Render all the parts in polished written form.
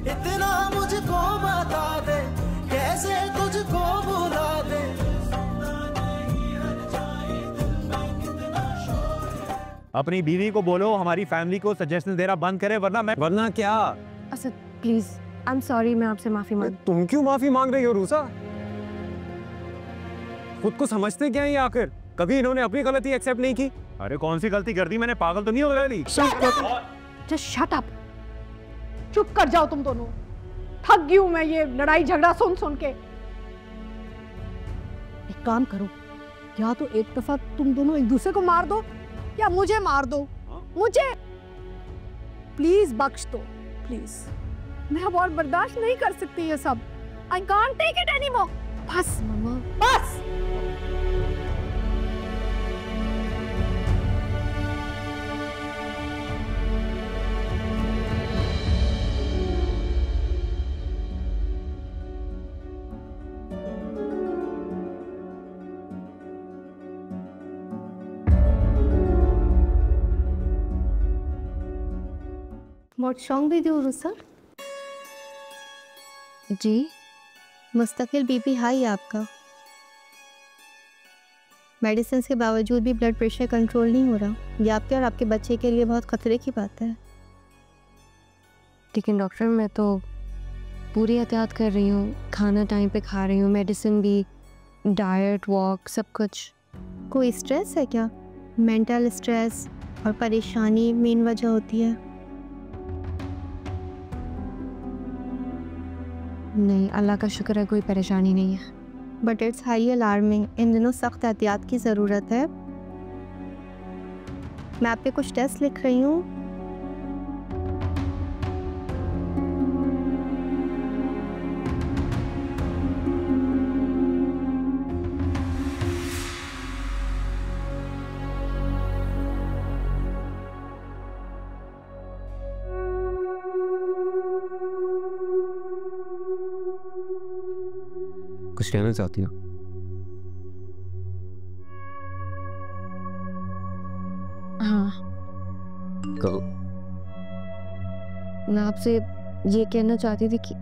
इतना मुझको बता दे, कैसे तुझको भुला दे। अपनी बीवी को बोलो हमारी फैमिली को सजेशन देना बंद करे, वरना क्या। Asad please, I am sorry, मैं आपसे माफी मांग। तुम क्यों माफी मांग रही हो रूसा? खुद को समझते क्या है आखिर? कभी इन्होंने अपनी गलती एक्सेप्ट नहीं की। अरे कौन सी गलती कर दी मैंने? पागल तो नहीं हो गई? जस्ट शट अप, चुप कर जाओ तुम दोनों। थक गई हूं मैं ये लड़ाई झगड़ा सुन सुन के। एक काम करो, या तो एक दफा तुम दोनों एक दूसरे को मार दो या मुझे मार दो। मुझे प्लीज बख्श दो, प्लीज। मैं अब और बर्दाश्त नहीं कर सकती ये सब। I can't take it anymore. बस मम्मा, बस। What song did you do, sir? जी, मुस्तकिल बीपी हाई है आपका। मेडिसिन के बावजूद भी ब्लड प्रेशर कंट्रोल नहीं हो रहा। ये आपके और आपके बच्चे के लिए बहुत खतरे की बात है। लेकिन डॉक्टर, मैं तो पूरी एहतियात कर रही हूँ, खाना टाइम पे खा रही हूँ, मेडिसिन भी, डाइट, वॉक, सब कुछ। कोई स्ट्रेस है क्या? मेंटल स्ट्रेस और परेशानी मेन वजह होती है। नहीं, अल्लाह का शुक्र है, कोई परेशानी नहीं है। But it's high alarming. इन दिनों सख्त एहतियात की ज़रूरत है। मैं आप पे कुछ टेस्ट लिख रही हूँ। कुछ कहना चाहती हो? हाँ, कहो। मैं आपसे ये कहना चाहती थी कि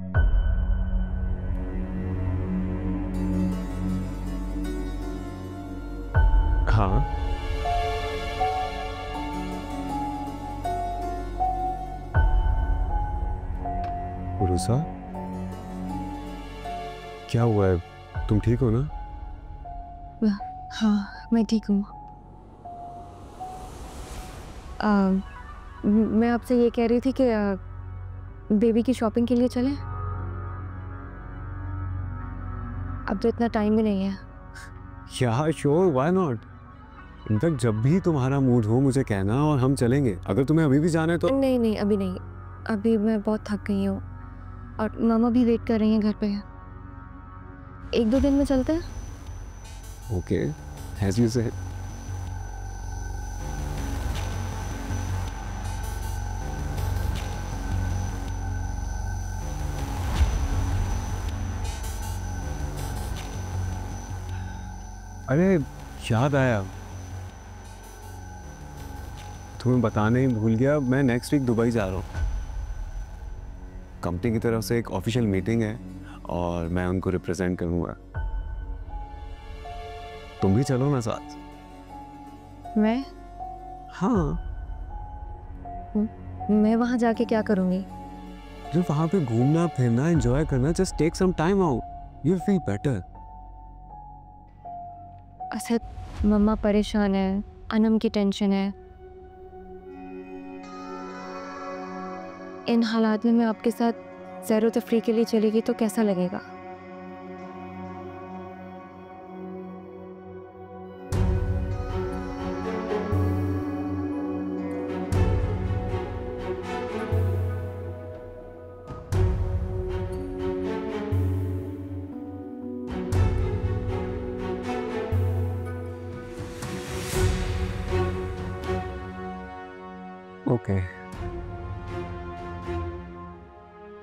हाँ, रूसा, क्या हुआ है? तुम ठीक हो ना? हाँ, मैं ठीक हूँ। मैं आपसे ये कह रही थी कि बेबी की शॉपिंग के लिए चलें? अब तो इतना टाइम भी नहीं है। या श्योर, व्हाई नॉट। इनफैक्ट जब भी तुम्हारा मूड हो मुझे कहना और हम चलेंगे। अगर तुम्हें अभी भी जाना है तो। नहीं नहीं, अभी नहीं। अभी मैं बहुत थक गई हूँ और मामा भी वेट कर रही हैं घर पे। 1-2 दिन में चलते हैं। ओके, एज यू से। अरे याद आया, तुम्हें बताने ही भूल गया, मैं नेक्स्ट वीक दुबई जा रहा हूँ। कंपनी की तरफ से एक ऑफिशियल मीटिंग है और मैं उनको रिप्रेजेंट करूँगा। तुम भी चलो ना साथ। मैं? हाँ। मैं वहाँ जाके क्या करूँगी? जो वहाँ पे घूमना फिरना एंजॉय करना, just take some time out, you will feel better. Asad, मम्मा परेशान है, अनम की टेंशन है। इन हालात में मैं आपके साथ सैरो तफरी के लिए चलेगी तो कैसा लगेगा? Okay,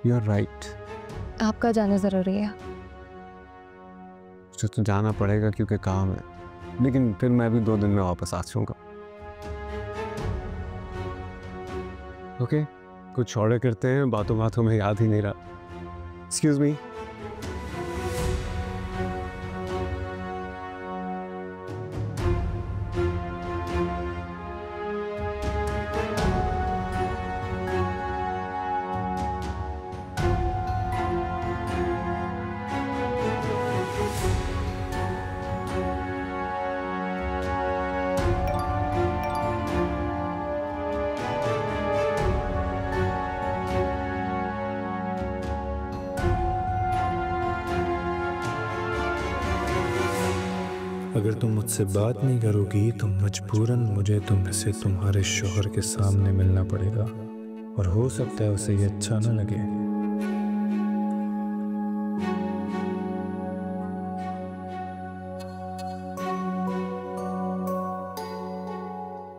you are right. आपका जाना जरूरी है। तो जाना पड़ेगा क्योंकि काम है, लेकिन फिर मैं भी 2 दिन में वापस आ जाऊंगा। ओके, कुछ ऑर्डर करते हैं, बातों बातों में याद ही नहीं रहा। Excuse me. अगर तुम मुझसे बात नहीं करोगी तो मजबूरन मुझे तुम से तुम्हारे शोहर के सामने मिलना पड़ेगा, और हो सकता है उसे ये अच्छा ना लगे।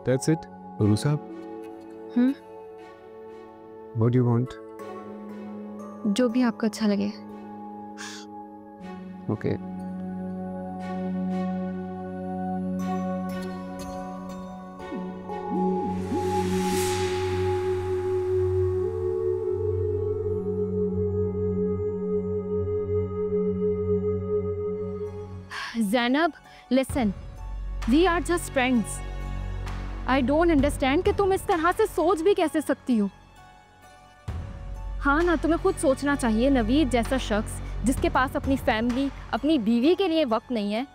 That's it, गुरु साहब। What do you want? जो भी आपको अच्छा लगे। Okay. Zainab, listen, we are just friends. I don't understand कि तुम इस तरह से सोच भी कैसे सकती हो। हाँ ना, तुम्हें खुद सोचना चाहिए। नवीद जैसा शख्स जिसके पास अपनी फैमिली, अपनी बीवी के लिए वक्त नहीं है,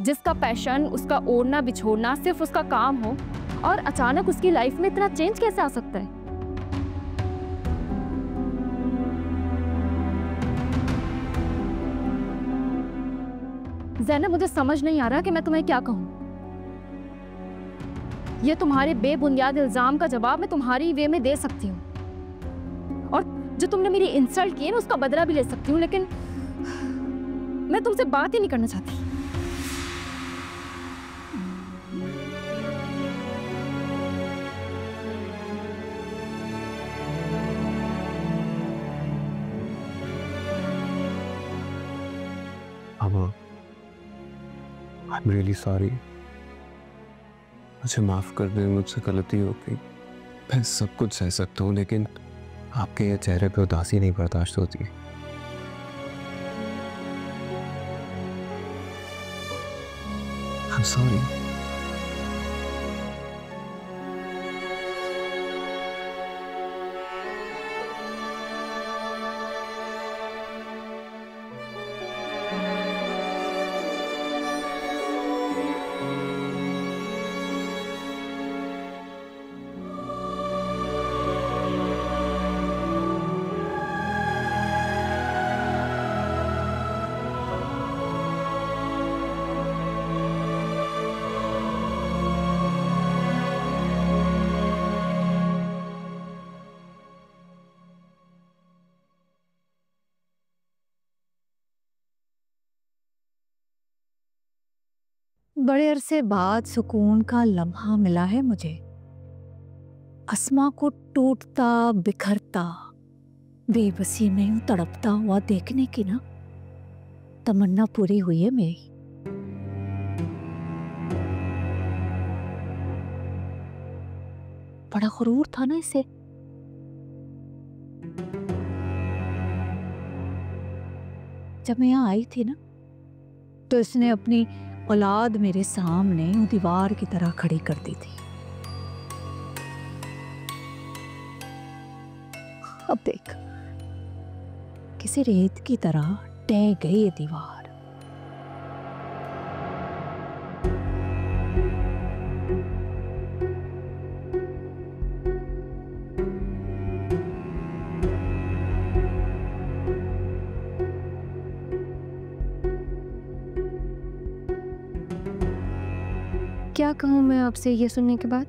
जिसका पैशन, उसका ओढ़ना बिछोड़ना सिर्फ उसका काम हो, और अचानक उसकी लाइफ में इतना चेंज कैसे आ सकता है? ज़ैनब, मुझे समझ नहीं आ रहा कि मैं तुम्हें क्या कहूँ। ये तुम्हारे बेबुनियाद इल्ज़ाम का जवाब मैं तुम्हारी वे में दे सकती हूँ, और जो तुमने मेरी इंसल्ट की है ना उसका बदला भी ले सकती हूँ, लेकिन मैं तुमसे बात ही नहीं करना चाहती। अमा, I'm really sorry। मुझे माफ़ कर दें, मुझसे गलती हो गई। मैं सब कुछ सह सकता हूँ, लेकिन आपके ये चेहरे पे उदासी नहीं बर्दाश्त होती। I'm sorry। बड़े अरसे बाद सुकून का लम्हा मिला है मुझे। अस्मा को टूटता बिखरता बेबसी में तड़पता हुआ देखने की ना तमन्ना पूरी हुई है मेरी। बड़ा गुरूर था ना इसे। जब मैं यहाँ आई थी ना तो इसने अपनी औलाद मेरे सामने दीवार की तरह खड़ी कर दी थी। अब देख, किसी रेत की तरह टह गई ये दीवार। क्या कहूँ मैं आपसे ये सुनने के बाद?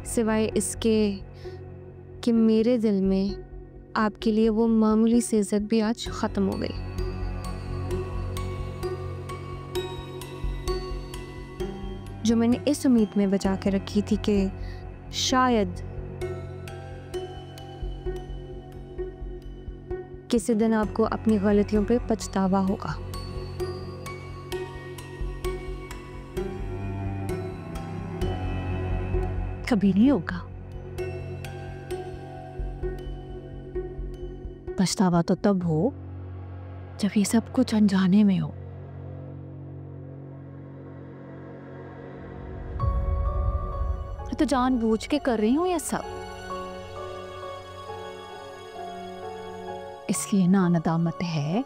सिवाय इसके कि मेरे दिल में आपके लिए वो मामूली सी इज्जत भी आज ख़त्म हो गई। जो मैंने इस उम्मीद में बचा के रखी थी कि शायद किसी दिन आपको अपनी गलतियों पे पछतावा होगा। कभी नहीं होगा। पछतावा तो तब हो जब ये सब कुछ अनजाने में हो। मैं तो जानबूझ के कर रही हूं ये सब, इसलिए ना नदामत है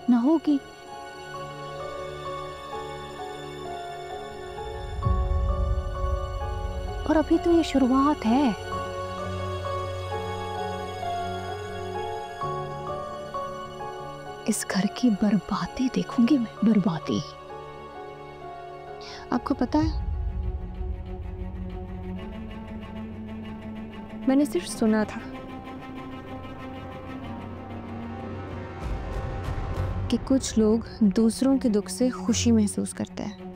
ना होगी। और अभी तो ये शुरुआत है। इस घर की बर्बादी देखूंगी मैं, बर्बादी। आपको पता है, मैंने सिर्फ सुना था कि कुछ लोग दूसरों के दुख से खुशी महसूस करते हैं।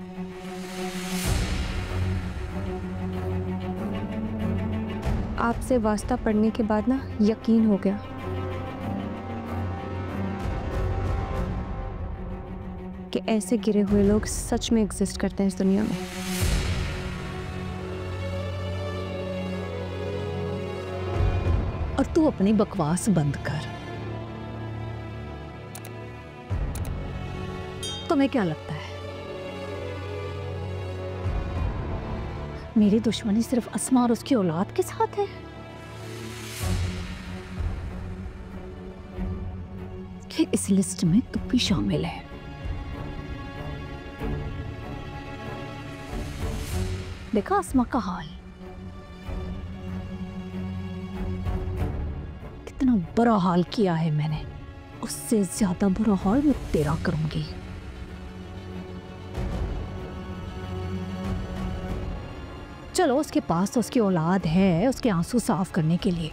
आपसे वास्ता पढ़ने के बाद ना यकीन हो गया कि ऐसे गिरे हुए लोग सच में एग्जिस्ट करते हैं इस दुनिया में। और तू अपनी बकवास बंद कर। तुम्हें क्या लगता है मेरी दुश्मनी सिर्फ अस्मा और उसकी औलाद के साथ है? कि इस लिस्ट में तू भी शामिल है? देखा अस्मा का हाल, कितना बुरा हाल किया है मैंने। उससे ज्यादा बुरा हाल मैं तेरा करूंगी। चलो, उसके पास तो उसकी औलाद है उसके आंसू साफ करने के लिए।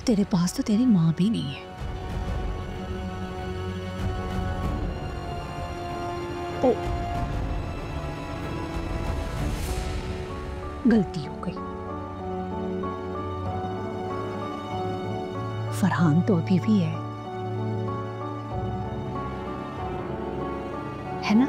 तेरे पास तो तेरी मां भी नहीं है। ओ, गलती हो गई। फरहान तो अभी भी है ना?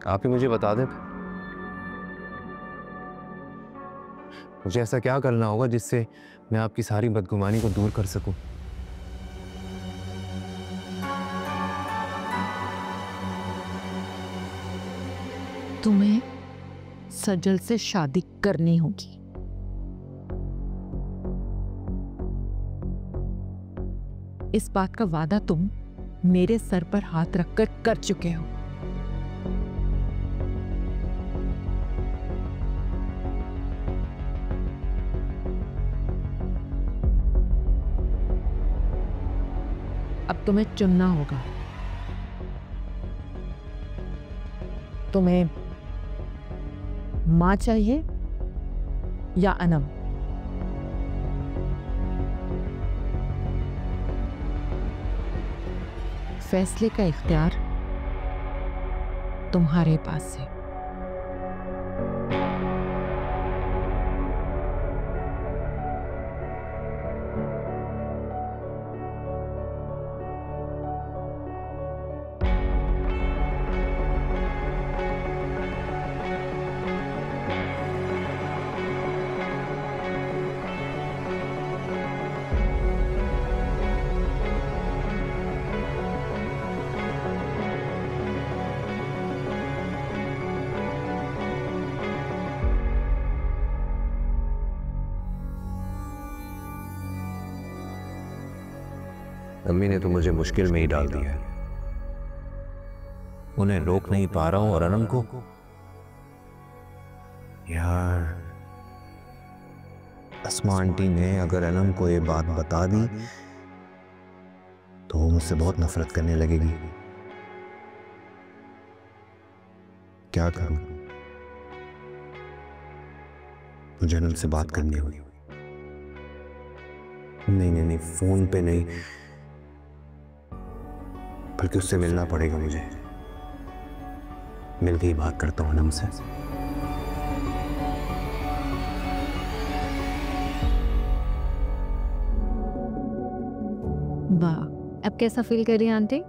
आप ही मुझे बता दें, मुझे ऐसा क्या करना होगा जिससे मैं आपकी सारी बदगुमानी को दूर कर सकूं? तुम्हें सजल से शादी करनी होगी। इस बात का वादा तुम मेरे सर पर हाथ रखकर कर चुके हो। अब तुम्हें चुनना होगा। तुम्हें मां चाहिए या अनम? फैसले का इख्तियार तुम्हारे पास है। अम्मी ने तो मुझे मुश्किल में ही डाल दिया है। उन्हें रोक नहीं पा रहा हूं और अनम को, यार अस्मा आंटी ने अगर अनम को ये बात बता दी तो वो मुझसे बहुत नफरत करने लगेगी। क्या करूं? मुझे अनम से बात करनी होगी। नहीं, फोन पे नहीं, बल्कि उससे मिलना पड़ेगा मुझे। मिलके ही बात करता हूं अनम से। वाह, अब कैसा फील कर रही हैं आंटी?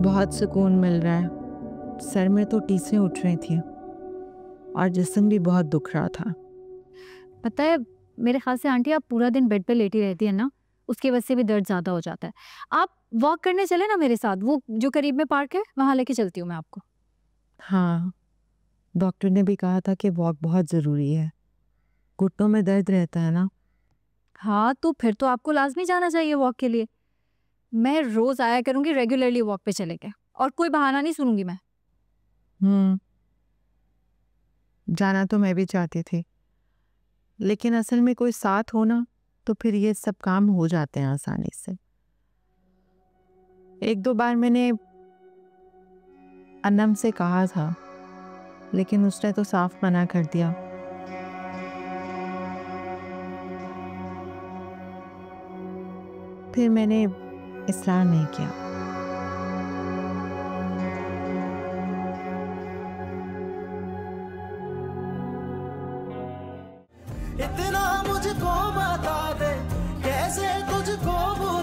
बहुत सुकून मिल रहा है। सर में तो टीसें उठ रही थी और जिस्म भी बहुत दुख रहा था। पता है, मेरे ख्याल से आंटी आप पूरा दिन बेड पे लेटी रहती है ना, उसकी वजह से भी दर्द ज़्यादा हो जाता है। आप वॉक करने चले ना मेरे साथ, वो जो करीब में पार्क है वहाँ लेके चलती हूँ मैं आपको। हाँ, डॉक्टर ने भी कहा था कि वॉक बहुत ज़रूरी है। घुटनों में दर्द रहता है ना। हाँ, तो फिर तो आपको लाजमी जाना चाहिए वॉक के लिए। मैं रोज़ आया करूँगी रेगुलरली वॉक पे चले के, और कोई बहाना नहीं सुनूंगी मैं। जाना तो मैं भी चाहती थी, लेकिन असल में कोई साथ हो ना तो फिर ये सब काम हो जाते हैं आसानी से। 1-2 बार मैंने अनम से कहा था, लेकिन उसने तो साफ मना कर दिया। फिर मैंने इसरार नहीं किया। इतना मुझको बता दे कैसे तुझको भूल